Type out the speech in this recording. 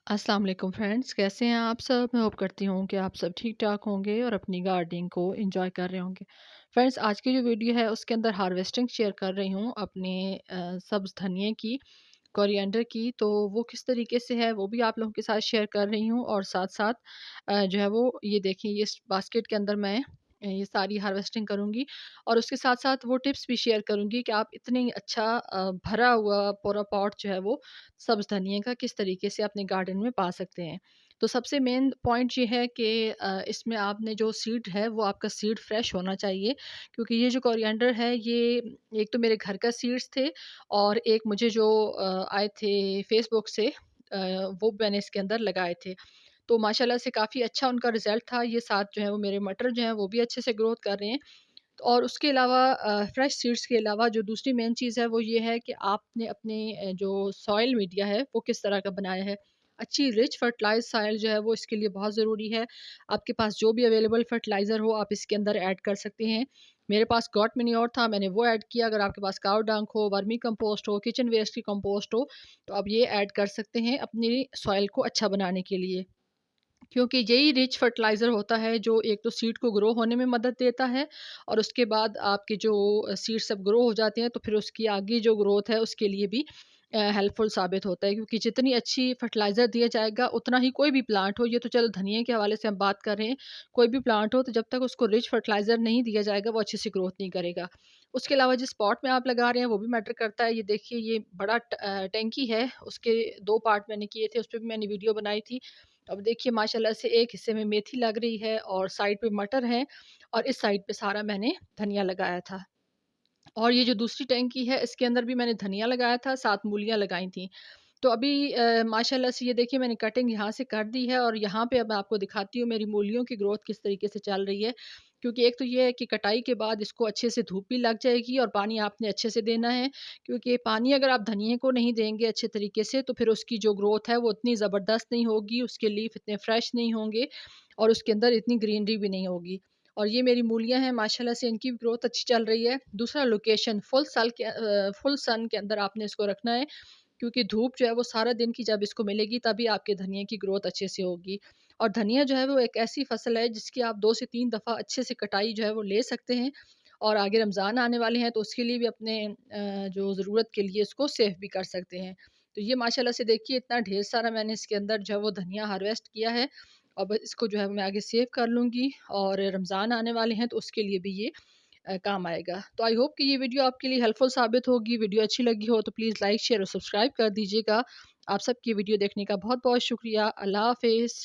अस्सलाम वालेकुम फ्रेंड्स, कैसे हैं आप सब? मैं होप करती हूँ कि आप सब ठीक-ठाक होंगे और अपनी गार्डनिंग को एंजॉय कर रहे होंगे। फ्रेंड्स, आज की जो वीडियो है उसके अंदर हार्वेस्टिंग शेयर कर रही हूँ अपने सब्ज़ धनिये की, कोरिएंडर की। तो वो किस तरीके से है वो भी आप लोगों के साथ शेयर कर रही हूँ और साथ-साथ जो है वो ये देखिए ये इस बास्केट के अंदर मैं ये सारी हार्वेस्टिंग करूँगी और उसके साथ-साथ वो टिप्स भी शेयर करूँगी कि आप इतनी अच्छा भरा हुआ पूरा पॉट जो है वो सब्ज़ धनिये का किस तरीके से अपने गार्डन में पा सकते हैं। तो सबसे मेन पॉइंट ये है कि इसमें आपने जो सीड है वो आपका सीड फ्रेश होना चाहिए, क्योंकि ये जो कोरिएंडर है ये एक तो मेरे घर का सीड्स थे और एक मुझे जो आए थे फेसबुक से, वो मैंने इसके अंदर लगाए थे। तो माशाल्लाह से काफ़ी अच्छा उनका रिज़ल्ट था। ये साथ जो है वो मेरे मटर जो हैं वो भी अच्छे से ग्रोथ कर रहे हैं। और उसके अलावा फ्रेश सीड्स के अलावा जो दूसरी मेन चीज़ है वो ये है कि आपने अपने जो सॉइल मीडिया है वो किस तरह का बनाया है। अच्छी रिच फर्टिलाइज़ सॉइल जो है वो इसके लिए बहुत ज़रूरी है। आपके पास जो भी अवेलेबल फर्टिलाइज़र हो आप इसके अंदर ऐड कर सकते हैं। मेरे पास गॉट मैन्योर था, मैंने वो ऐड किया। अगर आपके पास काऊ डंक हो, वर्मी कंपोस्ट हो, किचन वेस्ट की कंपोस्ट हो, तो आप ये ऐड कर सकते हैं अपनी सॉइल को अच्छा बनाने के लिए। क्योंकि यही रिच फर्टिलाइज़र होता है जो एक तो सीड को ग्रो होने में मदद देता है और उसके बाद आपके जो सीड सब ग्रो हो जाते हैं तो फिर उसकी आगे जो ग्रोथ है उसके लिए भी हेल्पफुल साबित होता है, क्योंकि जितनी अच्छी फर्टिलाइज़र दिया जाएगा उतना ही कोई भी प्लांट हो, ये तो चलो धनिया के हवाले से हम बात कर रहे हैं, कोई भी प्लांट हो तो जब तक उसको रिच फर्टिलाइज़र नहीं दिया जाएगा वो अच्छे से ग्रोथ नहीं करेगा। उसके अलावा जिस पॉट में आप लगा रहे हैं वो भी मैटर करता है। ये देखिए ये बड़ा टैंकी है, उसके 2 पार्ट मैंने किए थे, उस पे भी मैंने वीडियो बनाई थी। अब देखिए माशाल्लाह से एक हिस्से में मेथी लग रही है और साइड पे मटर हैं और इस साइड पे सारा मैंने धनिया लगाया था। और ये जो दूसरी टैंकी है इसके अंदर भी मैंने धनिया लगाया था, साथ मूलियाँ लगाई थी। तो अभी माशाल्लाह से ये देखिए मैंने कटिंग यहाँ से कर दी है और यहाँ पे अब मैं आपको दिखाती हूँ मेरी मूलियों की ग्रोथ किस तरीके से चल रही है। क्योंकि एक तो ये है कि कटाई के बाद इसको अच्छे से धूप भी लग जाएगी और पानी आपने अच्छे से देना है, क्योंकि पानी अगर आप धनिये को नहीं देंगे अच्छे तरीके से तो फिर उसकी जो ग्रोथ है वो उतनी ज़बरदस्त नहीं होगी, उसके लीफ इतने फ्रेश नहीं होंगे और उसके अंदर इतनी ग्रीनरी भी नहीं होगी। और ये मेरी मूलियाँ हैं माशाल्लाह से इनकी भी ग्रोथ अच्छी चल रही है। दूसरा लोकेशन फुल सन के अंदर आपने इसको रखना है, क्योंकि धूप जो है वो सारा दिन की जब इसको मिलेगी तभी आपके धनिये की ग्रोथ अच्छे से होगी। और धनिया जो है वो एक ऐसी फ़सल है जिसकी आप 2 से 3 दफ़ा अच्छे से कटाई जो है वो ले सकते हैं और आगे रमज़ान आने वाले हैं तो उसके लिए भी अपने जो ज़रूरत के लिए इसको सेव भी कर सकते हैं। तो ये माशाल्लाह से देखिए इतना ढेर सारा मैंने इसके अंदर जो है वो धनिया हार्वेस्ट किया है। अब इसको जो है मैं आगे सेव कर लूँगी और रमज़ान आने वाले हैं तो उसके लिए भी ये काम आएगा। तो आई होप कि ये वीडियो आपके लिए हेल्पफुल साबित होगी। वीडियो अच्छी लगी हो तो प्लीज़ लाइक, शेयर और सब्सक्राइब कर दीजिएगा। आप सबकी वीडियो देखने का बहुत-बहुत शुक्रिया। अल्लाह हाफ़िज़।